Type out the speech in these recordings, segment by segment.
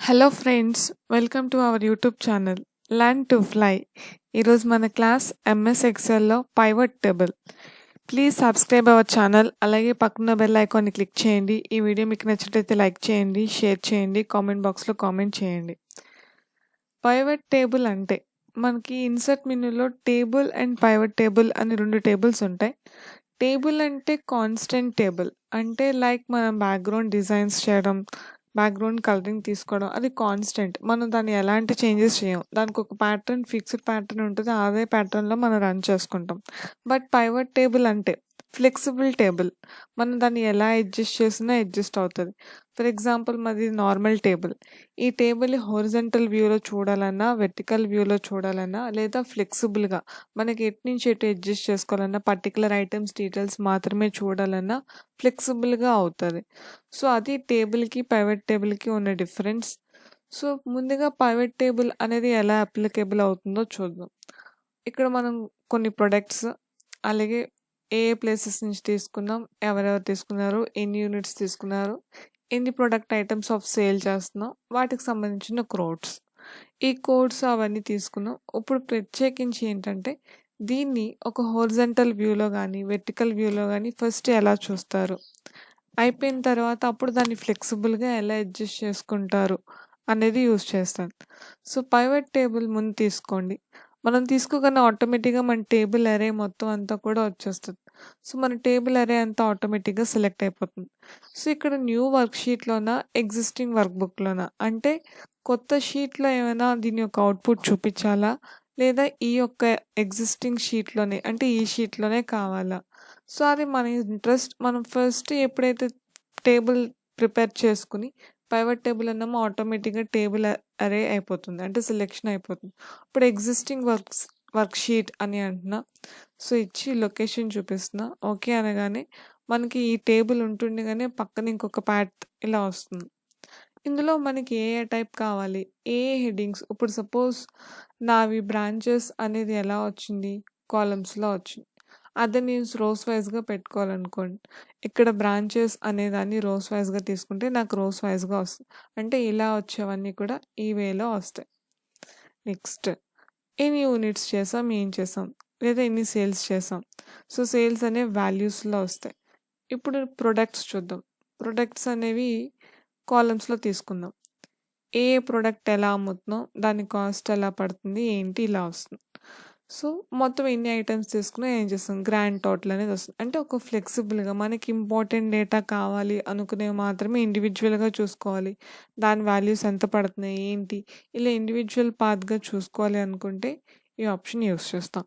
Hello friends, welcome to our YouTube channel learn to fly. ఈరోజు మన class MS ఎక్సెల్లో pivot table. Please subscribe our channel. అలాగే పక్కన bell ఐకాన్ని click చేయండి. ఈ వీడియో మీకు నచ్చినట్లయితే లైక్ చేయండి, షేర్ చేయండి, కామెంట్ బాక్స్లో కామెంట్ చేయండి. పైవట్ టేబుల్ అంటే మనకి ఇన్సర్ట్ మెనూలో టేబుల్ అండ్ పైవట్ టేబుల్ అని రెండు టేబుల్స్ ఉంటాయి. టేబుల్ అంటే కాన్స్టెంట్ టేబుల్, అంటే లైక్ మనం బ్యాక్గ్రౌండ్ డిజైన్స్ చేయడం, బ్యాక్గ్రౌండ్ కలరింగ్ తీసుకోవడం, అది కాన్స్టెంట్. మనం దాన్ని ఎలాంటి చేంజెస్ చేయం. దానికి ఒక ప్యాటర్న్, ఫిక్స్డ్ ప్యాటర్న్ ఉంటుంది. అదే ప్యాటర్న్లో మనం రన్ చేసుకుంటాం. బట్ పైవట్ టేబుల్ అంటే ఫ్లెక్సిబుల్ టేబుల్. మనం దాన్ని ఎలా అడ్జస్ట్ చేసినా అడ్జస్ట్ అవుతుంది. ఫర్ ఎగ్జాంపుల్, మాది నార్మల్ టేబుల్. ఈ టేబుల్ హొరిజంటల్ వ్యూలో చూడాలన్నా, వెర్టికల్ వ్యూలో చూడాలన్నా, లేదా ఫ్లెక్సిబుల్గా మనకి ఎటు నుంచి ఎటు అడ్జస్ట్ చేసుకోవాలన్నా, పర్టికులర్ ఐటమ్స్ డీటెయిల్స్ మాత్రమే చూడాలన్నా ఫ్లెక్సిబుల్గా అవుతుంది. సో అది టేబుల్కి పైవట్ టేబుల్కి ఉన్న డిఫరెన్స్. సో ముందుగా పైవట్ టేబుల్ అనేది ఎలా అప్లికేబుల్ అవుతుందో చూద్దాం. ఇక్కడ మనం కొన్ని ప్రొడక్ట్స్, అలాగే ఏ ఏ ప్లేసెస్ నుంచి తీసుకున్నాం, ఎవరెవరు తీసుకున్నారు, ఎన్ని యూనిట్స్ తీసుకున్నారు, ఎన్ని ప్రొడక్ట్ ఐటమ్స్ ఆఫ్ సేల్ చేస్తున్నాం, వాటికి సంబంధించిన కోడ్స్, ఈ కోడ్స్ అవన్నీ తీసుకున్నాం. ఇప్పుడు ప్రత్యేకించి ఏంటంటే దీన్ని ఒక హొరిజంటల్ వ్యూలో కానీ వెర్టికల్ వ్యూలో కానీ ఫస్ట్ ఎలా చూస్తారు, అయిపోయిన తర్వాత అప్పుడు దాన్ని ఫ్లెక్సిబుల్గా ఎలా అడ్జస్ట్ చేసుకుంటారు అనేది యూజ్ చేస్తాను. సో పైవట్ టేబుల్ ముందు తీసుకోండి. మనం తీసుకోగానే ఆటోమేటిక్గా మన టేబుల్ అరే మొత్తం అంతా కూడా వచ్చేస్తుంది. సో మన టేబుల్ అరే అంతా ఆటోమేటిక్గా సెలెక్ట్ అయిపోతుంది. సో ఇక్కడ న్యూ వర్క్ షీట్లోనా, ఎగ్జిస్టింగ్ వర్క్ బుక్లోనా, అంటే కొత్త షీట్లో ఏమైనా దీని యొక్క అవుట్పుట్ చూపించాలా, లేదా ఈ యొక్క ఎగ్జిస్టింగ్ షీట్లోనే, అంటే ఈ షీట్లోనే కావాలా. సో అది మన ఇంట్రెస్ట్. మనం ఫస్ట్ ఎప్పుడైతే టేబుల్ ప్రిపేర్ చేసుకుని పైవట్ టేబుల్ అన్నామో ఆటోమేటిక్గా టేబుల్ అరే అయిపోతుంది, అంటే సెలెక్షన్ అయిపోతుంది. ఇప్పుడు ఎగ్జిస్టింగ్ వర్క్ షీట్ అని అంటున్నా. సో ఇచ్చి లొకేషన్ చూపిస్తున్నా. ఓకే అనగానే మనకి ఈ టేబుల్ ఉంటుండగానే పక్కన ఇంకొక ప్యాట్ ఇలా వస్తుంది. ఇందులో మనకి ఏ ఏ టైప్ కావాలి, ఏ ఏ హెడ్డింగ్స్. ఇప్పుడు సపోజ్ నావి బ్రాంచెస్ అనేది ఎలా వచ్చింది, కాలమ్స్లో వచ్చింది. అదే నేను రోస్ వైజ్గా పెట్టుకోవాలనుకోండి, ఇక్కడ బ్రాంచెస్ అనేదాన్ని రోస్ వైజ్గా తీసుకుంటే నాకు రోస్ వైజ్గా వస్తుంది. అంటే ఇలా వచ్చేవన్నీ కూడా ఈ వేలో వస్తాయి. నెక్స్ట్, ఎన్ని యూనిట్స్ చేసాం, ఏం చేసాం, లేదా ఎన్ని సేల్స్ చేసాం. సో సేల్స్ అనేవి వాల్యూస్లో వస్తాయి. ఇప్పుడు ప్రొడక్ట్స్ చూద్దాం. ప్రొడక్ట్స్ అనేవి కాలమ్స్లో తీసుకుందాం. ఏ ప్రోడక్ట్ ఎలా అమ్ముతున్నాం, దాని కాస్ట్ ఎలా పడుతుంది, ఏంటి, ఇలా వస్తుంది. సో మొత్తం ఎన్ని ఐటమ్స్ తీసుకున్నా ఏం చేస్తాం, గ్రాండ్ టోటల్ అనేది వస్తుంది. అంటే ఒక ఫ్లెక్సిబుల్గా మనకి ఇంపార్టెంట్ డేటా కావాలి అనుకునేవి మాత్రమే ఇండివిజువల్గా చూసుకోవాలి. దాని వాల్యూస్ ఎంత పడుతున్నాయి, ఏంటి, ఇలా ఇండివిజువల్ పాత్గా చూసుకోవాలి అనుకుంటే ఈ ఆప్షన్ యూస్ చేస్తాం.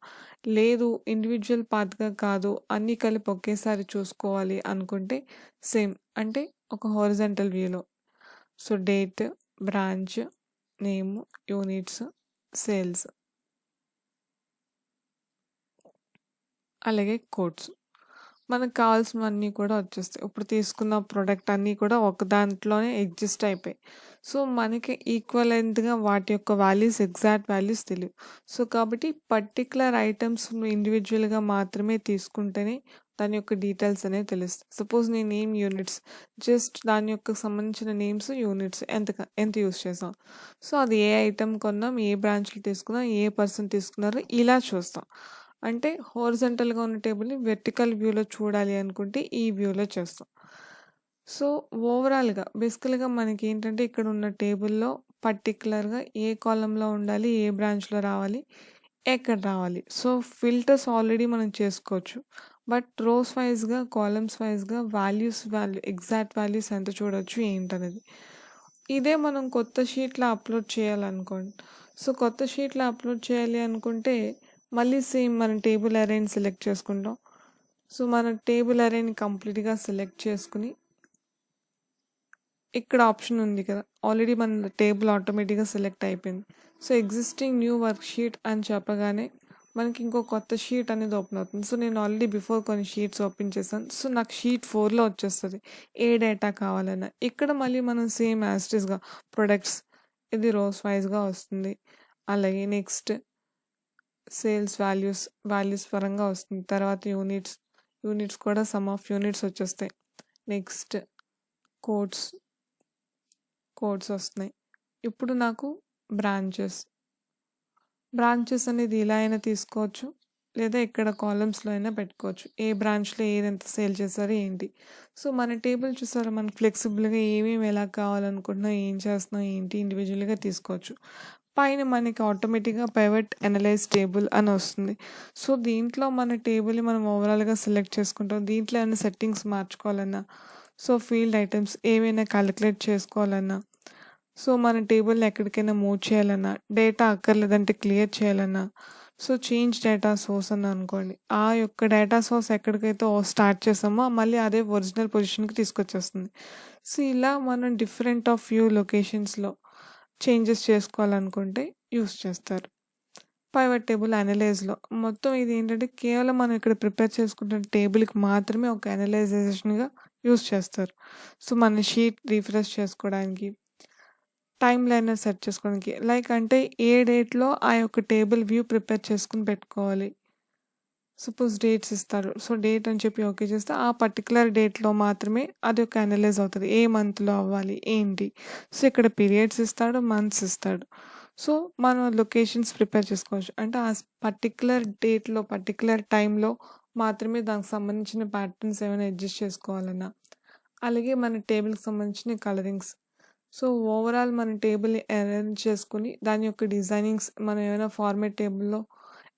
లేదు ఇండివిజువల్ పాత్గా కాదు, అన్నీ కలిపి ఒకేసారి చూసుకోవాలి అనుకుంటే సేమ్, అంటే ఒక హారిజంటల్ వ్యూలో. So date, branch, name, units, sales, అలాగే కోడ్స్, మనకు కావాల్సినవన్నీ కూడా వచ్చేస్తాయి. ఇప్పుడు తీసుకున్న ప్రోడక్ట్ అన్నీ కూడా ఒక దాంట్లోనే ఎగ్జిస్ట్ అయిపోయాయి. సో మనకి ఈక్వలెంట్గా వాటి యొక్క వాల్యూస్, ఎగ్జాక్ట్ వాల్యూస్ తెలియవు. సో కాబట్టి పర్టికులర్ ఐటమ్స్ ఇండివిజువల్గా మాత్రమే తీసుకుంటేనే దాని యొక్క డీటెయిల్స్ అనేవి తెలుస్తాయి. సపోజ్ నేను నేమ్ యూనిట్స్, జస్ట్ దాని యొక్క సంబంధించిన నేమ్స్, యూనిట్స్ ఎంత యూస్ చేసాం, సో అది ఏ ఐటమ్ కొన్నాం, ఏ బ్రాంచ్లో తీసుకున్నాం, ఏ పర్సన్ తీసుకున్నారు, ఇలా చూస్తాం. అంటే హోరిజంటల్గా ఉన్న టేబుల్ని వెర్టికల్ వ్యూలో చూడాలి అనుకుంటే ఈ వ్యూలో చేస్తాం. సో ఓవరాల్గా బేసికల్గా మనకి ఏంటంటే ఇక్కడ ఉన్న టేబుల్లో పర్టికులర్గా ఏ కాలంలో ఉండాలి, ఏ బ్రాంచ్లో రావాలి, ఎక్కడ రావాలి. సో ఫిల్టర్స్ ఆల్రెడీ మనం చేసుకోవచ్చు. బట్ రోస్ వైజ్గా, కాలమ్స్ వైజ్గా ఎగ్జాక్ట్ వాల్యూస్ ఎంత చూడొచ్చు ఏంటనేది. ఇదే మనం కొత్త షీట్లో అప్లోడ్ చేయాలనుకోండి. సో కొత్త షీట్లో అప్లోడ్ చేయాలి అనుకుంటే మళ్ళీ సేమ్ మనం టేబుల్ అరేని సెలెక్ట్ చేసుకుంటాం. సో మన టేబుల్ అరేని కంప్లీట్గా సెలెక్ట్ చేసుకుని ఇక్కడ ఆప్షన్ ఉంది కదా, ఆల్రెడీ మన టేబుల్ ఆటోమేటిక్గా సెలెక్ట్ అయిపోయింది. So existing new work sheet అని చెప్పగానే మనకి ఇంకో కొత్త షీట్ అనేది ఓపెన్ అవుతుంది. సో నేను ఆల్రెడీ బిఫోర్ కొన్ని షీట్స్ ఓపెన్ చేశాను. సో నాకు షీట్ 4లో వచ్చేస్తుంది ఏ డేటా కావాలన్నా. ఇక్కడ మళ్ళీ మనం సేమ్ యాస్టీస్గా ప్రొడక్ట్స్, ఇది రోస్ వైజ్గా వస్తుంది. అలాగే నెక్స్ట్ సేల్స్ వాల్యూస్ పరంగా వస్తుంది. తర్వాత యూనిట్స్ కూడా సమ్ ఆఫ్ యూనిట్స్ వచ్చేస్తాయి. నెక్స్ట్ కోడ్స్ వస్తున్నాయి. ఇప్పుడు నాకు బ్రాంచెస్. బ్రాంచెస్ అనేది ఇలా అయినా తీసుకోవచ్చు. లేదా ఇక్కడ కాలమ్స్‌లో అయినా పెట్టుకోవచ్చు. ఏ బ్రాంచ్‌లో ఏదెంత సేల్ చేశారు ఏంటి. సో, మన టేబుల్ చూసారా మనకు ఫ్లెక్సిబుల్‌గా ఏమేమి ఎలా కావాలనుకుంటున్నాం, ఏం చేస్తున్నాం ఏంటి ఇండివిడ్యువల్‌గా తీసుకోవచ్చు. పైన మనకి ఆటోమేటిక్‌గా పైవట్ అనలైజ్ టేబుల్ అని వస్తుంది. సో, దీంట్లో మన టేబుల్‌ని మనం ఓవరాల్‌గా సెలెక్ట్ చేసుకుంటాం. దీంట్లో ఏమైనా సెట్టింగ్స్ మార్చుకోవాలన్నా, సో, ఫీల్డ్ ఐటెమ్స్ ఏవైనా కాలిక్యులేట్ చేసుకోవాలన్నా, సో, మన టేబుల్‌ని ఎక్కడికైనా మూవ్ చేయాలన్నా, డేటా అక్కర్లేదంటే క్లియర్ చేయాలన్నా, సో, చేంజ్ డేటా సోర్స్ అని అనుకోండి. ఆ యొక్క డేటా సోర్స్ ఎక్కడికైతే స్టార్ట్ చేసామో మళ్ళీ అదే ఒరిజినల్ పొజిషన్‌కి తీసుకొచ్చేస్తుంది. సో, ఇలా మనం డిఫరెంట్ ఆఫ్ వ్యూ లొకేషన్స్‌లో చేంజెస్ చేసుకోవాలనుకుంటే యూజ్ చేస్తారు. పైవట్ టేబుల్ అనలైజ్‌లో మొత్తం ఇదేంటంటే కేవలం మనం ఇక్కడ ప్రిపేర్ చేసుకుంటున్న టేబుల్‌కి మాత్రమే ఒక అనలైజేషన్‌గా యూజ్ చేస్తారు. సో, మన షీట్ రిఫ్రెష్ చేసుకోవడానికి, టైమ్ లైనర్ సెట్ చేసుకోవడానికి. లైక్ అంటే ఏ డేట్‌లో ఆ యొక్క టేబుల్ వ్యూ ప్రిపేర్ చేసుకొని పెట్టుకోవాలి. సపోజ్ డేట్స్ ఇస్తారు. సో, డేట్ అని చెప్పి ఓకే చేస్తే ఆ పర్టిక్యులర్ డేట్‌లో మాత్రమే అది ఒక అనలైజ్ అవుతది. ఏ మంత్‌లో అవ్వాలి ఏంటి. సో, ఇక్కడ పీరియడ్స్ ఇస్తాడు, మంత్స్ ఇస్తాడు. సో, మనం లొకేషన్స్ ప్రిపేర్ చేసుకోవచ్చు. అంటే ఆ పర్టిక్యులర్ డేట్‌లో, పర్టిక్యులర్ టైంలో మాత్రమే దానికి సంబంధించిన ప్యాటర్న్స్ ఏమైనా అడ్జస్ట్ చేసుకోవాలన్నా, అలాగే మన టేబుల్‌కి సంబంధించిన కలరింగ్స్. సో, ఓవరాల్ మన టేబుల్‌ని అరేంజ్ చేసుకొని, దాని యొక్క డిజైనింగ్స్ మనం ఏమైనా ఫార్మాట్ టేబుల్‌లో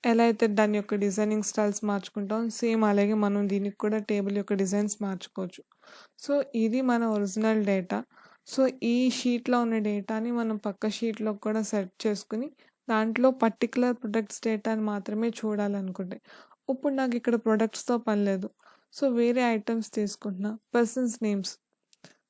ఎలా అయితే దాని యొక్క డిజైనింగ్ స్టైల్స్ మార్చుకుంటాం, సేమ్ అలాగే మనం దీనికి కూడా టేబుల్ యొక్క డిజైన్స్ మార్చుకోవచ్చు. సో, ఇది మన ఒరిజినల్ డేటా. సో, ఈ షీట్‌లో ఉన్న డేటాని మనం పక్క షీట్‌లో కూడా సెట్ చేసుకొని, దాంట్లో పర్టిక్యులర్ ప్రొడక్ట్స్ డేటాని మాత్రమే చూడాలనుకుంటే, ఇప్పుడు నాకు ఇక్కడ ప్రొడక్ట్స్‌తో పని లేదు. సో, వేరే ఐటెమ్స్ తీసుకుంటున్నా. Persons names.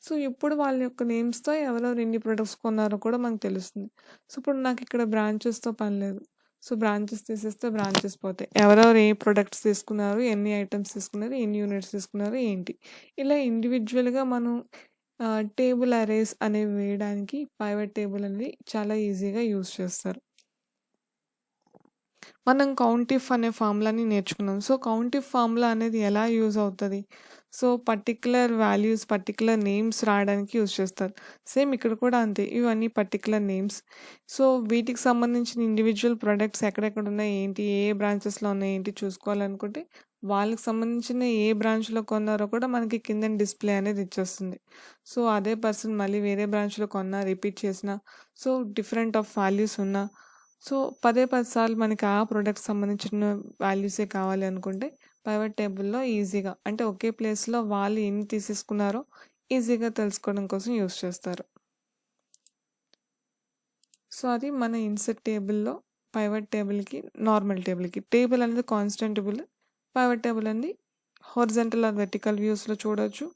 సో, ఇప్పుడు వాళ్ళ యొక్క నేమ్స్‌తో ఎవరెవరు ఎన్ని ప్రొడక్ట్స్ కొన్నారో కూడా మనకు తెలుస్తుంది. సో, ఇప్పుడు నాకిక్కడ బ్రాంచెస్‌తో పని లేదు. సో, బ్రాంచెస్ తీసేస్తే బ్రాంచెస్ పోతాయి. ఎవరెవరు ఏ ప్రొడక్ట్స్ తీసుకున్నారు, ఎన్ని ఐటెమ్స్ తీసుకున్నారు, ఎన్ని యూనిట్స్ తీసుకున్నారు, ఏంటి. ఇలా ఇండివిడ్యువల్‌గా మనం టేబుల్ అరేస్ అనేవి వేయడానికి పైవట్ టేబుల్ అనేది చాలా ఈజీగా యూజ్ చేస్తారు. మనం కౌంటిఫ్ అనే ఫార్ములాని నేర్చుకున్నాం. సో, కౌంటిఫ్ ఫార్ములా అనేది ఎలా యూజ్ అవుతది? So, particular values, particular names రాయడానికి యూజ్ చేస్తారు. సేమ్ ఇక్కడ కూడా అంతే. ఇవన్నీ పర్టిక్యులర్ నేమ్స్. సో, వీటికి సంబంధించిన ఇండివిడ్యువల్ ప్రొడక్ట్స్ ఎక్కడెక్కడ ఉన్నాయి, ఏంటి, ఏ ఏ బ్రాంచెస్‌లో ఉన్నాయి, ఏంటి చూసుకోవాలనుకుంటే, వాళ్ళకి సంబంధించిన ఏ బ్రాంచ్‌లో కొన్నారో కూడా మనకి కిందన డిస్‌ప్లే అనేది ఇచ్చేస్తుంది. సో, అదే పర్సన్ మళ్ళీ వేరే బ్రాంచ్‌లో కొన్నా, రిపీట్ చేసినా, సో, డిఫరెంట్ ఆఫ్ వాల్యూస్ ఉన్నా, సో, పదే 10 సార్లు మనకి ఆ ప్రొడక్ట్‌కి సంబంధించిన వాల్యూసే కావాలి అనుకుంటే, పైవట్ టేబుల్‌లో ఈజీగా అంటే ఒకే ప్లేస్‌లో వాళ్ళు ఎన్ని తీసేసుకున్నారో ఈజీగా తెలుసుకోవడం కోసం యూజ్ చేస్తారు. సో, అది మన ఇన్సర్ట్ టేబుల్‌లో పైవట్ టేబుల్‌కి, నార్మల్ టేబుల్‌కి. టేబుల్ అనేది కాన్స్టెంటబుల్. పైవట్ టేబుల్ అనేది హారిజాంటల్ ఆర్ వెర్టికల్ వ్యూస్‌లో చూడొచ్చు.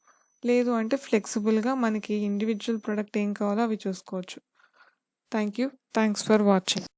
లేదు అంటే ఫ్లెక్సిబుల్‌గా మనకి ఇండివిడ్యువల్ ప్రొడక్ట్ ఏం కావాలో అవి చూసుకోవచ్చు. Thank you. Thanks for watching.